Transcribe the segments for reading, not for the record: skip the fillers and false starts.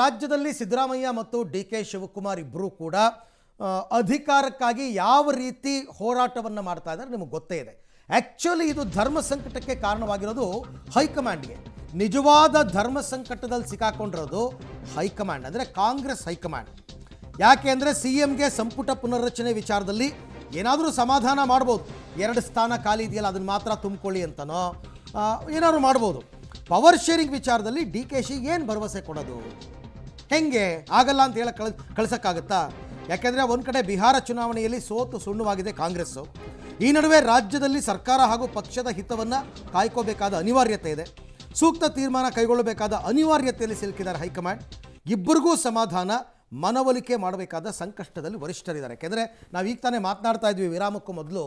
ರಾಜ್ಯದಲ್ಲಿ ಸಿದ್ದರಾಮಯ್ಯ ಮತ್ತು ಡಿ.ಕೆ. ಶಿವಕುಮಾರ್ ಇಬ್ಬರೂ ಕೂಡ ಅಧಿಕಾರಕ್ಕಾಗಿ ಯಾವ ರೀತಿ ಹೋರಾಟವನ್ನು ಮಾಡ್ತಾ ಇದ್ದಾರೆ ನಿಮಗೆ ಗೊತ್ತೇ ಇದೆ. ಆ್ಯಕ್ಚುಲಿ ಇದು ಧರ್ಮ ಸಂಕಟಕ್ಕೆ ಕಾರಣವಾಗಿರೋದು ಹೈಕಮಾಂಡ್ಗೆ. ನಿಜವಾದ ಧರ್ಮ ಸಂಕಟದಲ್ಲಿ ಸಿಕ್ಕಾಕೊಂಡಿರೋದು ಹೈಕಮಾಂಡ್, ಅಂದರೆ ಕಾಂಗ್ರೆಸ್ ಹೈಕಮಾಂಡ್. ಯಾಕೆ ಅಂದರೆ ಸಿ.ಎಂ.ಗೆ ಸಂಪುಟ ಪುನರ್ರಚನೆ ವಿಚಾರದಲ್ಲಿ ಏನಾದರೂ ಸಮಾಧಾನ ಮಾಡ್ಬೋದು. 2 ಸ್ಥಾನ ಖಾಲಿ ಇದೆಯಲ್ಲ ಅದನ್ನು ಮಾತ್ರ ತುಂಬಿಕೊಳ್ಳಿ ಅಂತನೋ ಏನಾದರೂ ಮಾಡ್ಬೋದು. ಪವರ್ ಶೇರಿಂಗ್ ವಿಚಾರದಲ್ಲಿ ಡಿ.ಕೆ.ಶಿ ಏನು ಭರವಸೆ ಕೊಡೋದು, ಹೆಂಗೆ ಆಗಲ್ಲ ಅಂತ ಹೇಳಿ ಕಳಿಸೋಕ್ಕಾಗುತ್ತಾ? ಯಾಕೆಂದರೆ ಒಂದು ಕಡೆ ಬಿಹಾರ ಚುನಾವಣೆಯಲ್ಲಿ ಸೋತು ಸುಣ್ಣವಾಗಿದೆ ಕಾಂಗ್ರೆಸ್ಸು. ಈ ನಡುವೆ ರಾಜ್ಯದಲ್ಲಿ ಸರ್ಕಾರ ಹಾಗೂ ಪಕ್ಷದ ಹಿತವನ್ನು ಕಾಯ್ಕೋಬೇಕಾದ ಅನಿವಾರ್ಯತೆ ಇದೆ. ಸೂಕ್ತ ತೀರ್ಮಾನ ಕೈಗೊಳ್ಳಬೇಕಾದ ಅನಿವಾರ್ಯತೆಯಲ್ಲಿ ಸಿಲುಕಿದ್ದಾರೆ ಹೈಕಮಾಂಡ್. ಇಬ್ಬರಿಗೂ ಸಮಾಧಾನ ಮನವೊಲಿಕೆ ಮಾಡಬೇಕಾದ ಸಂಕಷ್ಟದಲ್ಲಿ ವರಿಷ್ಠರಿದ್ದಾರೆ. ಯಾಕೆಂದರೆ ನಾವು ಈಗ ತಾನೇ ಮಾತನಾಡ್ತಾ ಇದ್ವಿ ವಿರಾಮಕ್ಕೂ ಮೊದಲು,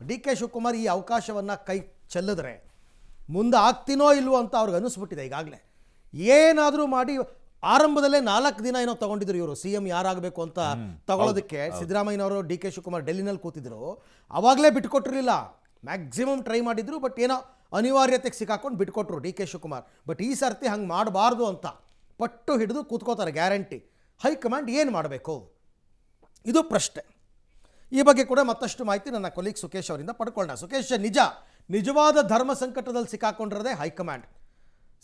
ಡಿ.ಕೆ. ಶಿವಕುಮಾರ್ ಈ ಅವಕಾಶವನ್ನು ಕೈ ಚೆಲ್ಲಿದ್ರೆ ಮುಂದೆ ಆಗ್ತೀನೋ ಇಲ್ವೋ ಅಂತ ಅವ್ರಿಗೆ ಅನ್ನಿಸ್ಬಿಟ್ಟಿದೆ. ಈಗಾಗಲೇ ಏನಾದರೂ ಮಾಡಿ ಆರಂಭದಲ್ಲೇ 4 ದಿನ ಏನೋ ತಗೊಂಡಿದ್ರು ಇವರು ಸಿ.ಎಂ ಯಾರಾಗಬೇಕು ಅಂತ ತಗೊಳ್ಳೋದಕ್ಕೆ. ಸಿದ್ದರಾಮಯ್ಯನವರು ಡಿ.ಕೆ. ಶಿವಕುಮಾರ್ ಡೆಲ್ಲಿನಲ್ಲಿ ಕೂತಿದ್ರು, ಆವಾಗಲೇ ಬಿಟ್ಕೊಟ್ಟಿರಲಿಲ್ಲ. ಮ್ಯಾಕ್ಸಿಮಮ್ ಟ್ರೈ ಮಾಡಿದ್ರು, ಬಟ್ ಏನೋ ಅನಿವಾರ್ಯತೆಗೆ ಸಿಕ್ಕಾಕೊಂಡು ಬಿಟ್ಕೊಟ್ರು ಡಿ.ಕೆ. ಶಿವಕುಮಾರ್. ಬಟ್ ಈ ಸರ್ತಿ ಹಂಗೆ ಮಾಡಬಾರ್ದು ಅಂತ ಪಟ್ಟು ಹಿಡಿದು ಕೂತ್ಕೋತಾರೆ ಗ್ಯಾರಂಟಿ. ಹೈಕಮಾಂಡ್ ಏನು ಮಾಡಬೇಕು, ಇದು ಪ್ರಶ್ನೆ. ಈ ಬಗ್ಗೆ ಕೂಡ ಮತ್ತಷ್ಟು ಮಾಹಿತಿ ನನ್ನ ಕೊಲೀಗ್ ಸುಖೇಶ್ ಅವರಿಂದ ಪಡ್ಕೊಳ್ಳೋಣ. ಸುಖೇಶ್, ನಿಜವಾದ ಧರ್ಮ ಸಂಕಟದಲ್ಲಿ ಸಿಕ್ಕಾಕೊಂಡಿರೋದೇ ಹೈಕಮಾಂಡ್.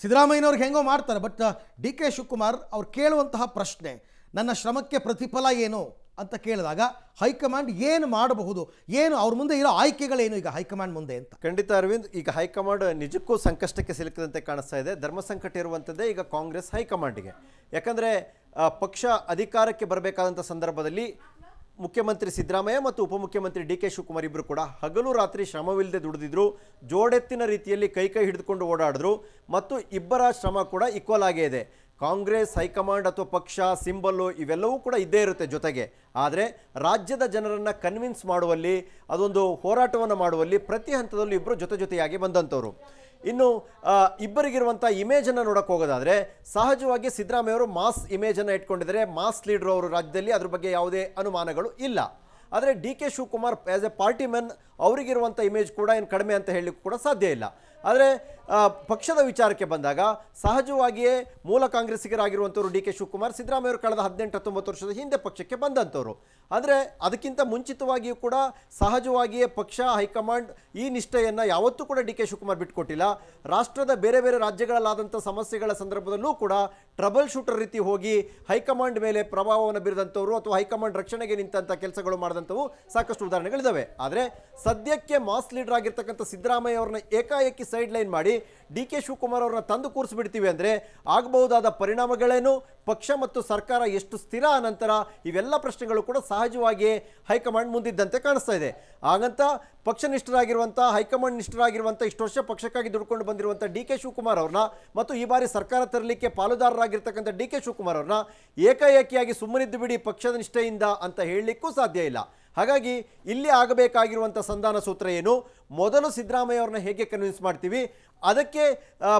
ಸಿದ್ದರಾಮಯ್ಯನವ್ರಿಗೆ ಹೆಂಗೋ ಮಾಡ್ತಾರೆ, ಬಟ್ ಡಿ.ಕೆ. ಶಿವಕುಮಾರ್ ಅವ್ರು ಕೇಳುವಂತಹ ಪ್ರಶ್ನೆ, ನನ್ನ ಶ್ರಮಕ್ಕೆ ಪ್ರತಿಫಲ ಏನು ಅಂತ ಕೇಳಿದಾಗ ಹೈಕಮಾಂಡ್ ಏನು ಮಾಡಬಹುದು, ಏನು ಅವ್ರ ಮುಂದೆ ಇರೋ ಆಯ್ಕೆಗಳೇನು ಈಗ ಹೈಕಮಾಂಡ್ ಮುಂದೆ ಅಂತ? ಖಂಡಿತ ಅರವಿಂದ್, ಈಗ ಹೈಕಮಾಂಡ್ ನಿಜಕ್ಕೂ ಸಂಕಷ್ಟಕ್ಕೆ ಸಿಲುಕಿದಂತೆ ಕಾಣಿಸ್ತಾ ಇದೆ. ಧರ್ಮ ಸಂಕಟ ಇರುವಂಥದ್ದೇ ಈಗ ಕಾಂಗ್ರೆಸ್ ಹೈಕಮಾಂಡ್ಗೆ. ಯಾಕಂದರೆ ಪಕ್ಷ ಅಧಿಕಾರಕ್ಕೆ ಬರಬೇಕಾದಂಥ ಸಂದರ್ಭದಲ್ಲಿ ಮುಖ್ಯಮಂತ್ರಿ ಸಿದ್ದರಾಮಯ್ಯ ಮತ್ತು ಉಪಮುಖ್ಯಮಂತ್ರಿ ಡಿ.ಕೆ. ಶಿವಕುಮಾರ್ ಇಬ್ಬರು ಕೂಡ ಹಗಲು ರಾತ್ರಿ ಶ್ರಮವಿಲ್ಲದೆ ದುಡಿದಿದ್ರು, ಜೋಡೆತ್ತಿನ ರೀತಿಯಲ್ಲಿ ಕೈ ಹಿಡಿದುಕೊಂಡು ಓಡಾಡಿದ್ರು, ಮತ್ತು ಇಬ್ಬರ ಶ್ರಮ ಕೂಡ ಈಕ್ವಲ್ ಆಗೇ ಇದೆ. ಕಾಂಗ್ರೆಸ್ ಹೈಕಮಾಂಡ್ ಅಥವಾ ಪಕ್ಷ ಸಿಂಬಲ್ಲು ಇವೆಲ್ಲವೂ ಕೂಡ ಇದ್ದೇ ಇರುತ್ತೆ ಜೊತೆಗೆ. ಆದರೆ ರಾಜ್ಯದ ಜನರನ್ನು ಕನ್ವಿನ್ಸ್ ಮಾಡುವಲ್ಲಿ, ಅದೊಂದು ಹೋರಾಟವನ್ನು ಮಾಡುವಲ್ಲಿ ಪ್ರತಿ ಹಂತದಲ್ಲೂ ಇಬ್ಬರು ಜೊತೆಯಾಗಿ ಬಂದಂಥವ್ರು. ಇನ್ನು ಇಬ್ಬರಿಗಿರುವಂಥ ಇಮೇಜನ್ನು ನೋಡೋಕೆ ಹೋಗೋದಾದರೆ ಸಹಜವಾಗಿ ಸಿದ್ದರಾಮಯ್ಯವರು ಮಾಸ್ ಇಮೇಜನ್ನು ಇಟ್ಕೊಂಡಿದ್ದಾರೆ, ಮಾಸ್ ಲೀಡ್ರು ಅವರು ರಾಜ್ಯದಲ್ಲಿ, ಅದ್ರ ಬಗ್ಗೆ ಯಾವುದೇ ಅನುಮಾನಗಳು ಇಲ್ಲ. ಆದರೆ D K. Shivakumar as a party men ಅವರಿಗಿರುವಂಥ ಇಮೇಜ್ ಕೂಡ ಏನು ಕಡಿಮೆ ಅಂತ ಹೇಳಲಿಕ್ಕೆ ಕೂಡ ಸಾಧ್ಯ ಇಲ್ಲ. ಆದರೆ ಪಕ್ಷದ ವಿಚಾರಕ್ಕೆ ಬಂದಾಗ ಸಹಜವಾಗಿಯೇ ಮೂಲ ಕಾಂಗ್ರೆಸ್ಸಿಗರಾಗಿರುವಂಥವ್ರು ಡಿ.ಕೆ. ಶಿವಕುಮಾರ್ ಸಿದ್ದರಾಮಯ್ಯವರು ಕಳೆದ 18-19 ವರ್ಷದ ಹಿಂದೆ ಪಕ್ಷಕ್ಕೆ ಬಂದಂಥವ್ರು. ಅಂದರೆ ಅದಕ್ಕಿಂತ ಮುಂಚಿತವಾಗಿಯೂ ಕೂಡ ಸಹಜವಾಗಿಯೇ ಪಕ್ಷ ಹೈಕಮಾಂಡ್ ಈ ನಿಷ್ಠೆಯನ್ನು ಯಾವತ್ತೂ ಕೂಡ ಡಿ.ಕೆ. ಶಿವಕುಮಾರ್ ಬಿಟ್ಕೊಟ್ಟಿಲ್ಲ. ರಾಷ್ಟ್ರದ ಬೇರೆ ಬೇರೆ ರಾಜ್ಯಗಳಲ್ಲಾದಂಥ ಸಮಸ್ಯೆಗಳ ಸಂದರ್ಭದಲ್ಲೂ ಕೂಡ ಟ್ರಬಲ್ ಶೂಟರ್ ರೀತಿ ಹೋಗಿ ಹೈಕಮಾಂಡ್ ಮೇಲೆ ಪ್ರಭಾವವನ್ನು ಬೀರಿದಂಥವ್ರು ಅಥವಾ ಹೈಕಮಾಂಡ್ ರಕ್ಷಣೆಗೆ ನಿಂತಹ ಕೆಲಸಗಳು ಮಾಡಿದಂಥವು ಸಾಕಷ್ಟು ಉದಾಹರಣೆಗಳಿದ್ದಾವೆ. ಆದರೆ ಸದ್ಯಕ್ಕೆ ಮಾಸ್ ಲೀಡರ್ ಆಗಿರ್ತಕ್ಕಂಥ ಸಿದ್ದರಾಮಯ್ಯ ಅವ್ರನ್ನ ಏಕಾಏಕಿ ಸೈಡ್ ಲೈನ್ ಮಾಡಿ ಡಿ.ಕೆ. ಶಿವಕುಮಾರ್ ಅವ್ರನ್ನ ತಂದು ಕೂರಿಸ್ಬಿಡ್ತೀವಿ ಅಂದರೆ ಆಗಬಹುದಾದ ಪರಿಣಾಮಗಳೇನು, ಪಕ್ಷ ಮತ್ತು ಸರ್ಕಾರ ಎಷ್ಟು ಸ್ಥಿರ ಅನಂತರ, ಇವೆಲ್ಲ ಪ್ರಶ್ನೆಗಳು ಕೂಡ ಸಹಜವಾಗಿಯೇ ಹೈಕಮಾಂಡ್ ಮುಂದಿದ್ದಂತೆ ಕಾಣಿಸ್ತಾ ಇದೆ. ಹಾಗಂತ ಪಕ್ಷನಿಷ್ಠರಾಗಿರುವಂಥ ಹೈಕಮಾಂಡ್ ನಿಷ್ಠರಾಗಿರುವಂಥ ಇಷ್ಟು ವರ್ಷ ಪಕ್ಷಕ್ಕಾಗಿ ದುಡ್ಕೊಂಡು ಬಂದಿರುವಂಥ ಡಿ.ಕೆ. ಶಿವಕುಮಾರ್ ಅವ್ರನ್ನ ಮತ್ತು ಈ ಬಾರಿ ಸರ್ಕಾರ ತರಲಿಕ್ಕೆ ಪಾಲುದಾರರಾಗಿರ್ತಕ್ಕಂಥ ಡಿ.ಕೆ. ಶಿವಕುಮಾರ್ ಅವ್ರನ್ನ ಏಕಾಏಕಿಯಾಗಿ ಸುಮ್ಮನಿದ್ದು ಬಿಡಿ ಪಕ್ಷದ ನಿಷ್ಠೆಯಿಂದ ಅಂತ ಹೇಳಲಿಕ್ಕೂ ಸಾಧ್ಯ ಇಲ್ಲ. ಹಾಗಾಗಿ ಇಲ್ಲಿ ಆಗಬೇಕಾಗಿರುವಂಥ ಸಂಧಾನ ಸೂತ್ರ ಏನು, ಮೊದಲು ಸಿದ್ದರಾಮಯ್ಯ ಅವ್ರನ್ನ ಹೇಗೆ ಕನ್ವಿನ್ಸ್ ಮಾಡ್ತೀವಿ, ಅದಕ್ಕೆ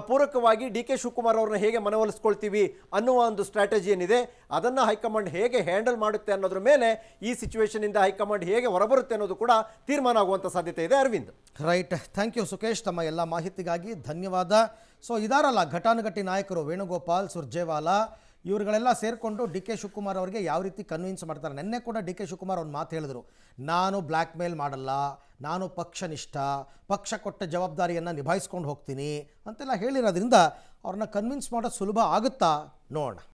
ಪೂರಕವಾಗಿ ಡಿ.ಕೆ. ಶಿವಕುಮಾರ್ ಅವ್ರನ್ನ ಹೇಗೆ ಮನವೊಲಿಸ್ಕೊಳ್ತೀವಿ ಅನ್ನುವ ಒಂದು ಸ್ಟ್ರಾಟಜಿ ಏನಿದೆ, ಅದನ್ನು ಹೈಕಮಾಂಡ್ ಹೇಗೆ ಹ್ಯಾಂಡಲ್ ಮಾಡುತ್ತೆ ಅನ್ನೋದ್ರ ಮೇಲೆ ಈ ಸಿಚುವೇಶನಿಂದ ಹೈಕಮಾಂಡ್ ಹೇಗೆ ಹೊರಬರುತ್ತೆ ಅನ್ನೋದು ಕೂಡ ತೀರ್ಮಾನ ಆಗುವಂಥ ಸಾಧ್ಯತೆ ಇದೆ. Arvind, right, thank you Sukhesh, ತಮ್ಮ ಎಲ್ಲ ಮಾಹಿತಿಗಾಗಿ ಧನ್ಯವಾದ. ಸೊ ಇದಾರಲ್ಲ ಘಟಾನುಘಟಿ ನಾಯಕರು ವೇಣುಗೋಪಾಲ್, ಸುರ್ಜೇವಾಲಾ, ಇವರುಗಳೆಲ್ಲ ಸೇರಿಕೊಂಡು ಡಿ.ಕೆ. ಶಿವಕುಮಾರ್ ಅವರಿಗೆ ಯಾವ ರೀತಿ ಕನ್ವಿನ್ಸ್ ಮಾಡ್ತಾರೆ. ನಿನ್ನೆ ಕೂಡ ಡಿ.ಕೆ. ಶಿವಕುಮಾರ್ ಒಂದು ಮಾತು ಹೇಳಿದ್ರು, ನಾನು ಬ್ಲ್ಯಾಕ್ ಮೇಲ್ ಮಾಡಲ್ಲ, ನಾನು ಪಕ್ಷನಿಷ್ಠ, ಪಕ್ಷ ಕೊಟ್ಟ ಜವಾಬ್ದಾರಿಯನ್ನು ನಿಭಾಯಿಸ್ಕೊಂಡು ಹೋಗ್ತೀನಿ ಅಂತೆಲ್ಲ ಹೇಳಿರೋದ್ರಿಂದ ಅವ್ರನ್ನ ಕನ್ವಿನ್ಸ್ ಮಾಡೋದು ಸುಲಭ ಆಗುತ್ತಾ ನೋಡೋಣ.